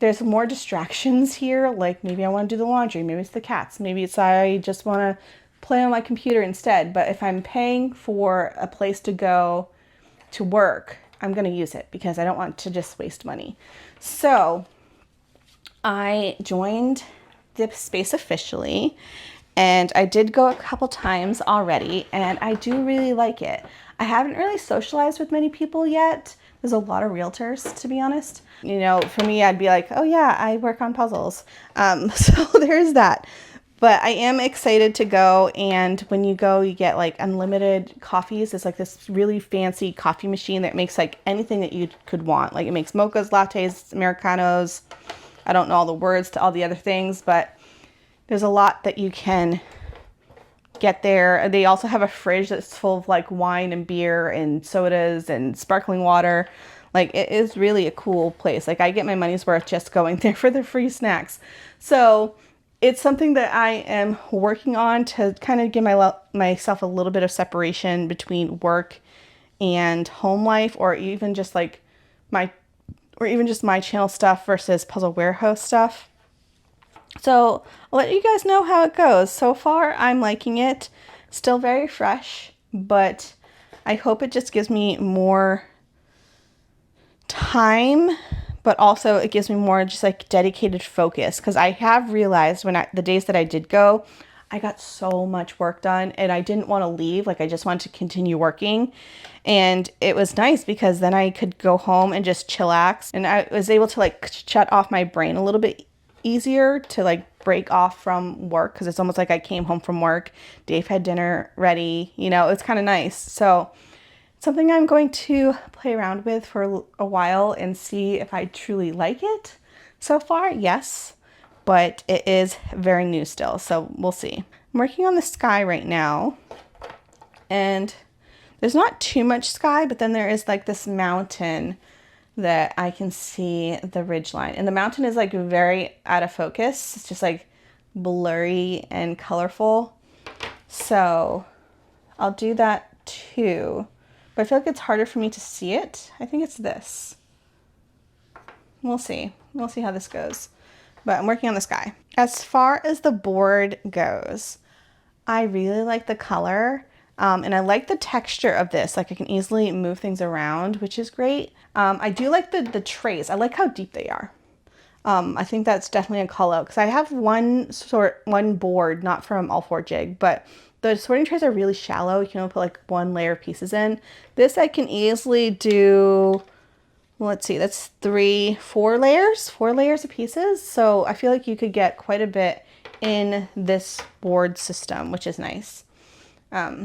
there's more distractions here. Like maybe I want to do the laundry, maybe it's the cats, maybe it's I just want to play on my computer instead. But if I'm paying for a place to go to work, I'm going to use it because I don't want to just waste money. So I joined the space officially, and I did go a couple times already, and I do really like it. I haven't really socialized with many people yet. There's a lot of realtors, to be honest. You know, for me, I'd be like, oh yeah, I work on puzzles. So there's that. But I am excited to go, and when you go, you get like unlimited coffees. It's like this really fancy coffee machine that makes like anything that you could want. Like it makes mochas, lattes, Americanos. I don't know all the words to all the other things, but there's a lot that you can get there. They also have a fridge that's full of like wine and beer and sodas and sparkling water. Like it is really a cool place. Like I get my money's worth just going there for the free snacks. So it's something that I am working on to kind of give myself a little bit of separation between work and home life, or even just like my channel stuff versus Puzzle Warehouse stuff. So I'll let you guys know how it goes. So far, I'm liking it. Still very fresh, but I hope it just gives me more time, but also it gives me more just like dedicated focus. Because I have realized the days that I did go, I got so much work done and I didn't want to leave. Like I just wanted to continue working. And it was nice because then I could go home and just chillax. And I was able to like shut off my brain a little bit easier to like break off from work, because it's almost like I came home from work, Dave had dinner ready, you know, it's kind of nice. So it's something I'm going to play around with for a while and see if I truly like it. So far, yes, but it is very new still, so we'll see. I'm working on the sky right now, and there's not too much sky, but then there is like this mountain that I can see the ridge line. And the mountain is like very out of focus. It's just like blurry and colorful. So I'll do that too. But I feel like it's harder for me to see it. I think it's this. We'll see. We'll see how this goes. But I'm working on the sky. As far as the board goes, I really like the color. And I like the texture of this. Like I can easily move things around, which is great. I do like the trays. I like how deep they are. I think that's definitely a call out because I have one board, not from All 4 Jig, but the sorting trays are really shallow. You can only put like one layer of pieces in. This I can easily do, well, let's see, that's 4 layers of pieces. So I feel like you could get quite a bit in this board system, which is nice.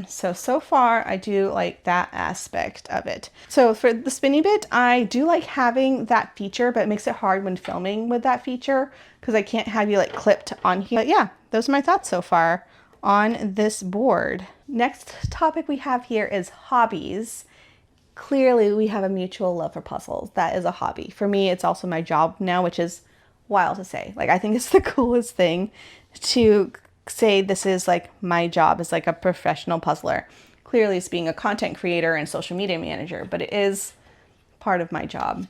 So far I do like that aspect of it. So for the spinny bit, I do like having that feature, but it makes it hard when filming with that feature because I can't have you like clipped on here. But yeah, those are my thoughts so far on this board. Next topic we have here is hobbies. Clearly we have a mutual love for puzzles. That is a hobby. For me, it's also my job now, which is wild to say. Like I think it's the coolest thing to say this is like my job as like a professional puzzler. Clearly it's being a content creator and social media manager, but it is part of my job,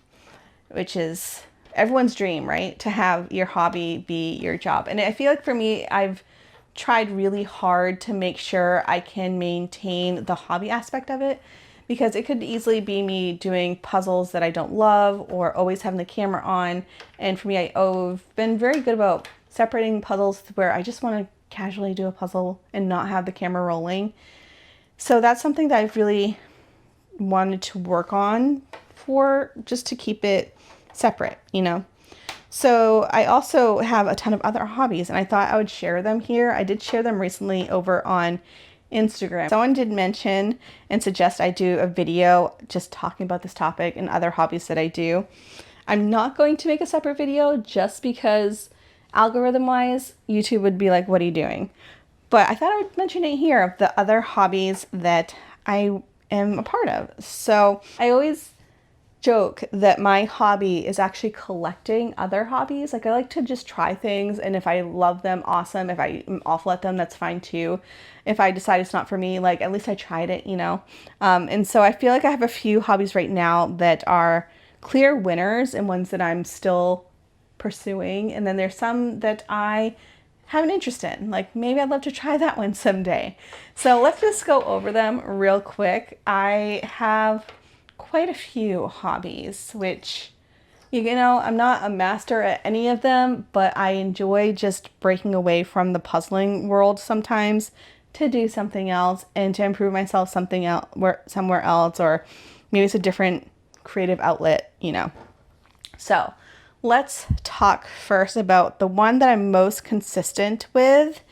which is everyone's dream, right? To have your hobby be your job. And I feel like for me, I've tried really hard to make sure I can maintain the hobby aspect of it, because it could easily be me doing puzzles that I don't love or always having the camera on. And for me, I've been very good about separating puzzles where I just want to casually do a puzzle and not have the camera rolling. So that's something that I've really wanted to work on for just to keep it separate, you know. So I also have a ton of other hobbies, and I thought I would share them here. I did share them recently over on Instagram. Someone did mention and suggest I do a video just talking about this topic and other hobbies that I do. I'm not going to make a separate video just because algorithm-wise, YouTube would be like, what are you doing? But I thought I would mention it here of the other hobbies that I am a part of. So I always joke that my hobby is actually collecting other hobbies. Like I like to just try things, and if I love them, awesome. If I am awful at them, that's fine too. If I decide it's not for me, like at least I tried it, you know. And so I feel like I have a few hobbies right now that are clear winners and ones that I'm still pursuing, and then there's some that I have an interest in. Like maybe I'd love to try that one someday. So let's just go over them real quick. I have quite a few hobbies, which, you know, I'm not a master at any of them, but I enjoy just breaking away from the puzzling world sometimes to do something else and to improve myself somewhere else, or maybe it's a different creative outlet, you know. So let's talk first about the one that I'm most consistent with,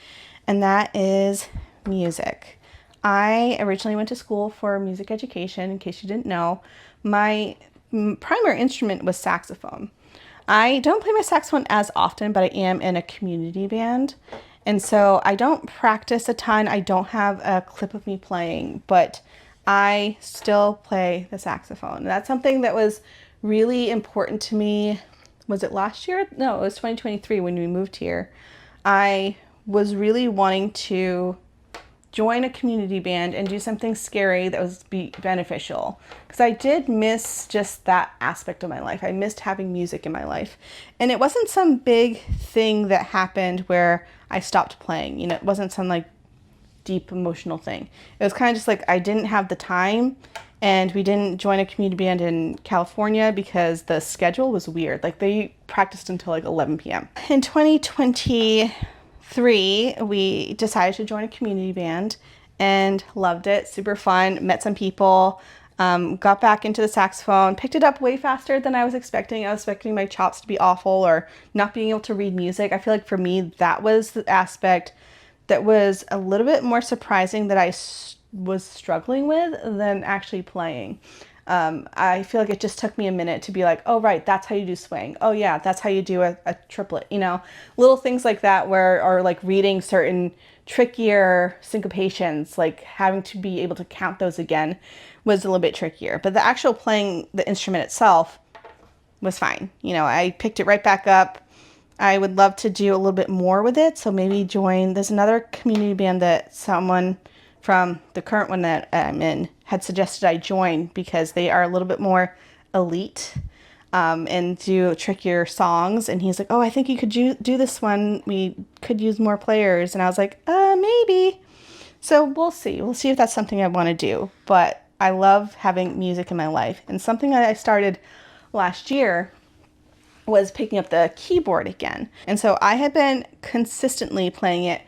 and that is music. I originally went to school for music education, in case you didn't know. My primary instrument was saxophone. I don't play my saxophone as often, but I am in a community band. And so I don't practice a ton. I don't have a clip of me playing, but I still play the saxophone. That's something that was really important to me. Was it last year? No, it was 2023 when we moved here. I was really wanting to join a community band and do something scary that was beneficial, because I did miss just that aspect of my life. I missed having music in my life, and it wasn't some big thing that happened where I stopped playing. You know, it wasn't some like deep emotional thing. It was kind of just like I didn't have the time, and we didn't join a community band in California because the schedule was weird. Like they practiced until like 11 p.m. In 2023, we decided to join a community band and loved it. Super fun. Met some people. Got back into the saxophone. Picked it up way faster than I was expecting. I was expecting my chops to be awful or not being able to read music. I feel like for me, that was the aspect that was a little bit more surprising that I was struggling with than actually playing. I feel like it just took me a minute to be like, oh, right, that's how you do swing. Oh, yeah, that's how you do a triplet, you know, little things like that or like reading certain trickier syncopations, like having to be able to count those again was a little bit trickier. But the actual playing the instrument itself was fine. You know, I picked it right back up. I would love to do a little bit more with it. So maybe there's another community band that someone from the current one that I'm in had suggested I join, because they are a little bit more elite and do trickier songs. And he's like, oh, I think you could do this one. We could use more players. And I was like, maybe. So we'll see. We'll see if that's something I want to do. But I love having music in my life. And something that I started last year was picking up the keyboard again. And so I had been consistently playing it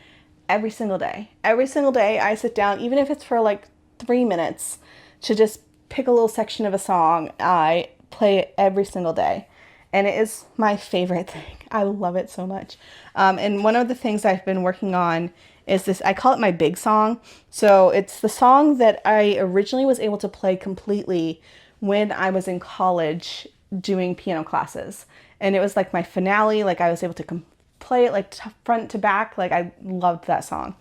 every single day. Every single day I sit down, even if it's for like 3 minutes, to just pick a little section of a song. I play it every single day. And it is my favorite thing. I love it so much. And one of the things I've been working on is this, I call it my big song. So it's the song that I originally was able to play completely when I was in college doing piano classes. And it was like my finale, like I was able to play it like front to back. Like I loved that song.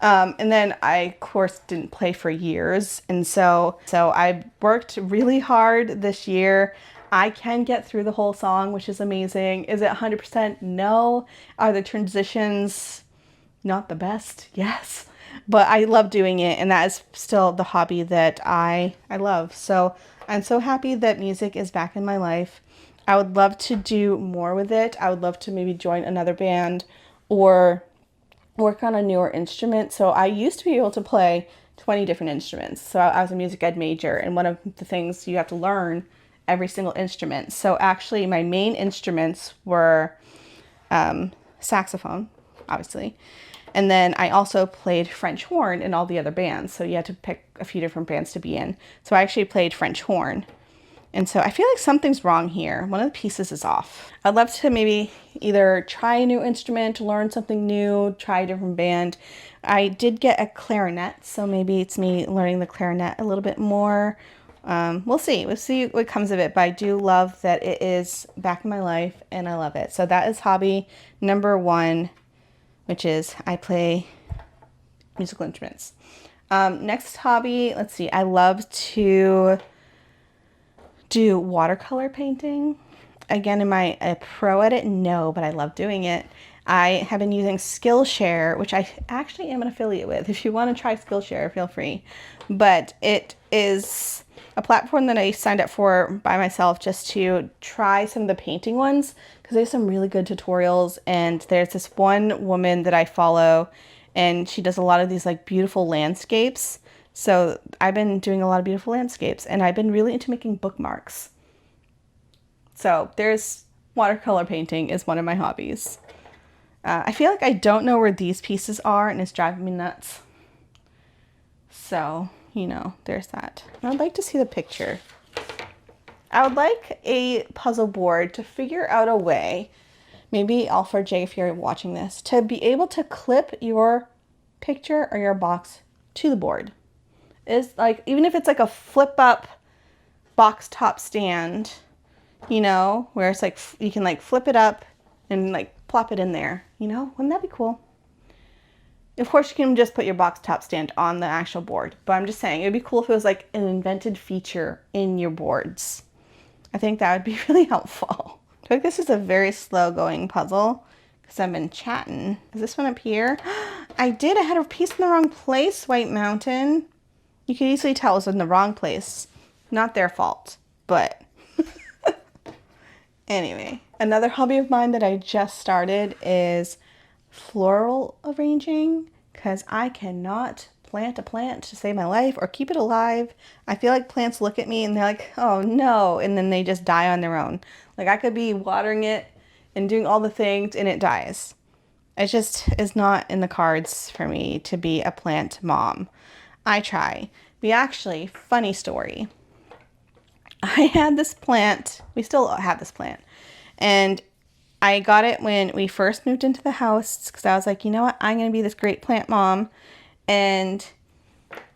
And then I, of course, didn't play for years. And so I worked really hard this year. I can get through the whole song, which is amazing. Is it 100%? No. Are the transitions not the best? Yes. But I love doing it, and that is still the hobby that I love. So I'm so happy that music is back in my life. I would love to do more with it. I would love to maybe join another band or work on a newer instrument. So I used to be able to play 20 different instruments. So I was a music ed major, and one of the things you have to learn every single instrument. So actually my main instruments were saxophone, obviously, And then I also played French horn in all the other bands. So you had to pick a few different bands to be in. So I actually played French horn. And so I feel like something's wrong here. One of the pieces is off. I'd love to maybe either try a new instrument, learn something new, try a different band. I did get a clarinet, so maybe it's me learning the clarinet a little bit more. We'll see. We'll see what comes of it. But I do love that it is back in my life, and I love it. So that is hobby number 1, which is I play musical instruments. Next hobby, let's see. I love to do watercolor painting. Again, am I a pro at it? No, but I love doing it. I have been using Skillshare, which I actually am an affiliate with. If you want to try Skillshare, feel free. But it is a platform that I signed up for by myself just to try some of the painting ones, because there's some really good tutorials. And there's this one woman that I follow, and she does a lot of these like beautiful landscapes. So I've been doing a lot of beautiful landscapes, and I've been really into making bookmarks. So there's watercolor painting is one of my hobbies. I feel like I don't know where these pieces are, and it's driving me nuts. So, you know, there's that. I'd like to see the picture. I would like a puzzle board to figure out a way, maybe Alfred J, if you're watching this, to be able to clip your picture or your box to the board. Is like, even if it's like a flip up box top stand, you know, where it's like you can like flip it up and like plop it in there, you know, wouldn't that be cool? Of course you can just put your box top stand on the actual board, but I'm just saying it'd be cool if it was like an invented feature in your boards. I think that would be really helpful. I feel like this is a very slow going puzzle because I've been chatting. Is this one up here? I had a piece in the wrong place, White Mountain. You can easily tell it was in the wrong place. Not their fault, but anyway. Another hobby of mine that I just started is floral arranging, because I cannot plant a plant to save my life or keep it alive. I feel like plants look at me and they're like, oh no, and then they just die on their own. Like I could be watering it and doing all the things and it dies. It just is not in the cards for me to be a plant mom. I try. We actually, funny story. I had this plant. We still have this plant. And I got it when we first moved into the house because I was like, you know what? I'm going to be this great plant mom. And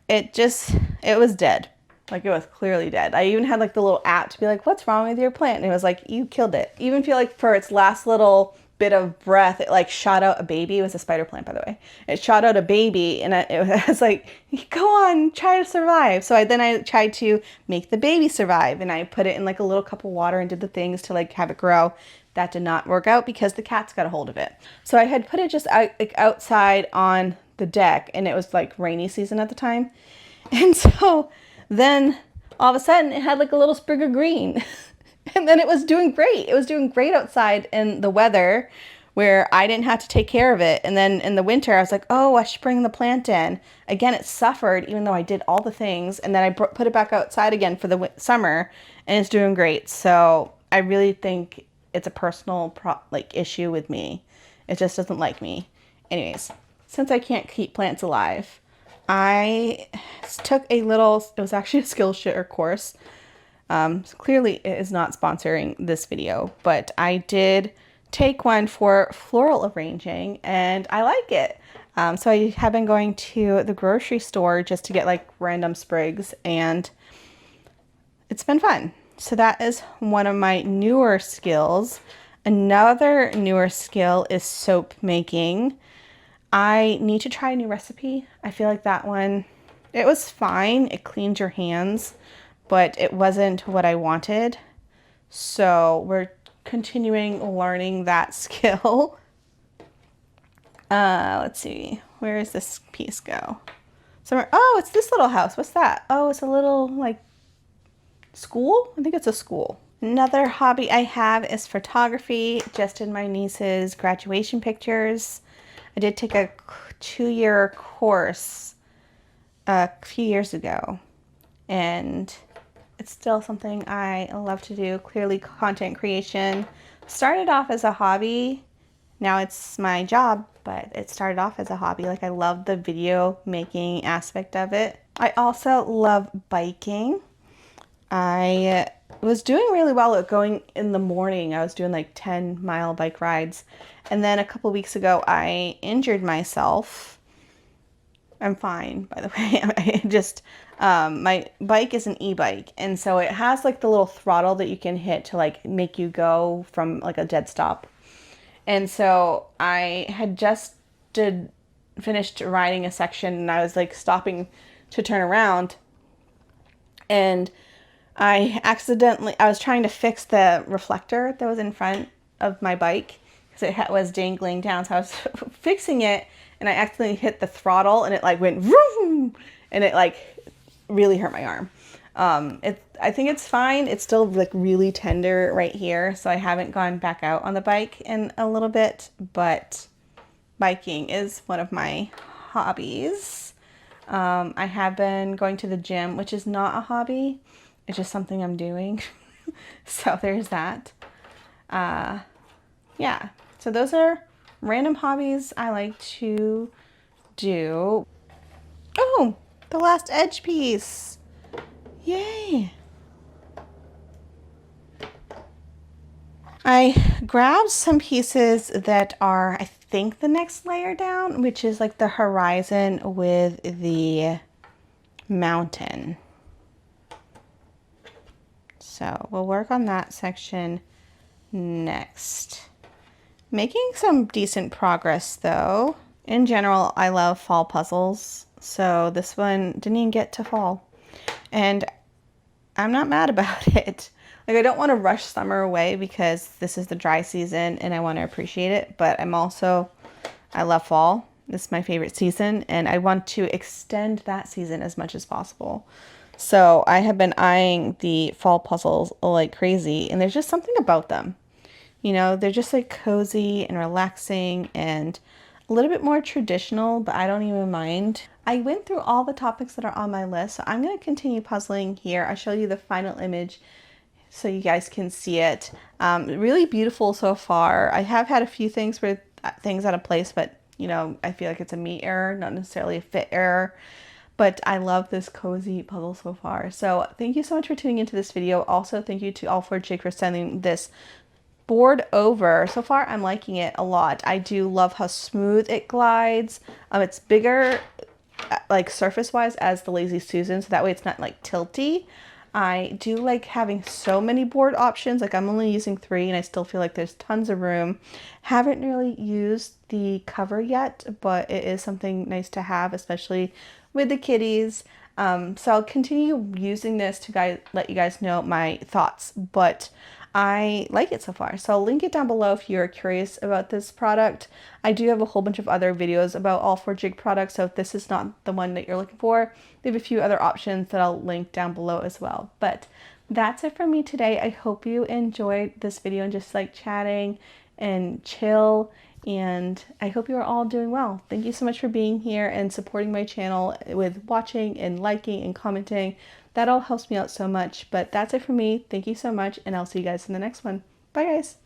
it was dead. Like it was clearly dead. I even had like the little app to be like, what's wrong with your plant? And it was like, you killed it. Even feel like for its last little bit of breath, it like shot out a baby. It was a spider plant, by the way. It shot out a baby, and it was like, go on, try to survive. So I tried to make the baby survive, and I put it in like a little cup of water and did the things to like have it grow. That did not work out because the cats got a hold of it. So I had put it just outside on the deck, and it was like rainy season at the time. And so then all of a sudden it had like a little sprig of green. And then it was doing great. It was doing great outside in the weather where I didn't have to take care of it. And then in the winter, I was like, oh, I should bring the plant in. Again, it suffered even though I did all the things. And then I put it back outside again for the summer, and it's doing great. So I really think it's a personal issue with me. It just doesn't like me. Anyways, since I can't keep plants alive, I took it was actually a Skillshare course. So clearly it is not sponsoring this video, but I did take one for floral arranging, and I like it. So I have been going to the grocery store just to get like random sprigs, and it's been fun. So that is one of my newer skills. Another newer skill is soap making. I need to try a new recipe. I feel like that one, it was fine. It cleaned your hands, but it wasn't what I wanted. So we're continuing learning that skill. Let's see. Where does this piece go? Somewhere. Oh, it's this little house. What's that? Oh, it's a little like school? I think it's a school. Another hobby I have is photography, just in my niece's graduation pictures. I did take a 2-year course a few years ago, and it's still something I love to do. Clearly, content creation started off as a hobby. Now it's my job, but it started off as a hobby. Like, I love the video making aspect of it. I also love biking. I was doing really well at going in the morning. I was doing like 10-mile bike rides. And then a couple weeks ago, I injured myself. I'm fine, by the way. I just, my bike is an e-bike. And so it has like the little throttle that you can hit to like make you go from like a dead stop. And so I had just finished riding a section and I was like stopping to turn around. And I was trying to fix the reflector that was in front of my bike because it was dangling down. So I was fixing it and I accidentally hit the throttle and it like went vroom and it like really hurt my arm. I think it's fine. It's still like really tender right here. So I haven't gone back out on the bike in a little bit, but biking is one of my hobbies. I have been going to the gym, which is not a hobby. It's just something I'm doing. So there's that. Yeah. So those are random hobbies I like to do. Oh, the last edge piece. Yay. I grabbed some pieces that are, I think, the next layer down, which is like the horizon with the mountain. So we'll work on that section next. Making some decent progress though. In general, I love fall puzzles, so this one didn't even get to fall. And I'm not mad about it. Like, I don't want to rush summer away because this is the dry season and I want to appreciate it, but I love fall. This is my favorite season and I want to extend that season as much as possible. So I have been eyeing the fall puzzles like crazy and there's just something about them. You know, they're just like cozy and relaxing and a little bit more traditional, but I don't even mind. I went through all the topics that are on my list, so I'm going to continue puzzling here. I'll show you the final image so you guys can see it. Really beautiful so far. I have had a few things where things out of place, but you know, I feel like it's a me error, not necessarily a fit error. But I love this cozy puzzle so far. So thank you so much for tuning into this video. Also, thank you to All4Jig for sending this board over. So far, I'm liking it a lot. I do love how smooth it glides. It's bigger, like surface-wise, as the Lazy Susan, so that way it's not like tilty. I do like having so many board options. Like, I'm only using 3 and I still feel like there's tons of room. Haven't really used the cover yet, but it is something nice to have, especially with the kitties. So I'll continue using this to let you guys know my thoughts, but I like it so far. So I'll link it down below if you're curious about this product. I do have a whole bunch of other videos about All4Jig products, so if this is not the one that you're looking for, they have a few other options that I'll link down below as well. But that's it from me today. I hope you enjoyed this video and just like chatting and chill, and I hope you are all doing well. Thank you so much for being here and supporting my channel with watching and liking and commenting. That all helps me out so much. But that's it for me. Thank you so much, and I'll see you guys in the next one. Bye, guys.